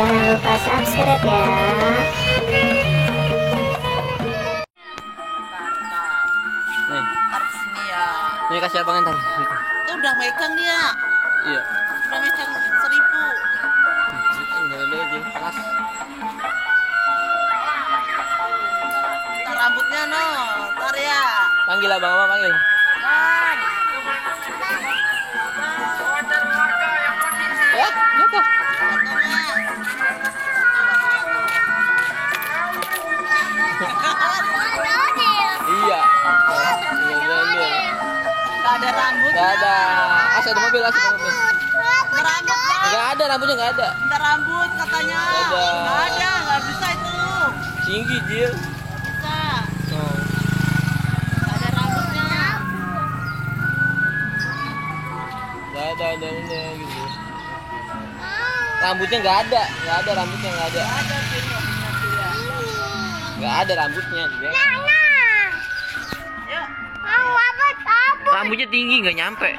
jangan lupa subscribe ya. Nih, Sini ya. nih kasih abang ntar. Itu udah megang dia. Iya. Udah megang 1000. Udah aja, panas. Ntar rambutnya no, ntar ya. Panggil abang apa panggil? Bang. Ya, gitu. Iya. Gak ada rambutnya. Gak ada. Asal ada mobil, asal ada mobil. Rambutnya. Gak ada, rambutnya gak ada. Ntar rambut katanya. Gak ada. Gak bisa itu. Tinggi, Jil. Bisa. Oh. Gak ada rambutnya. Gak ada gitu. Rambutnya gak ada rambutnya gak ada. Ada sih nanti ya. Gak ada rambutnya juga. Yuk. Rambutnya tinggi gak nyampe.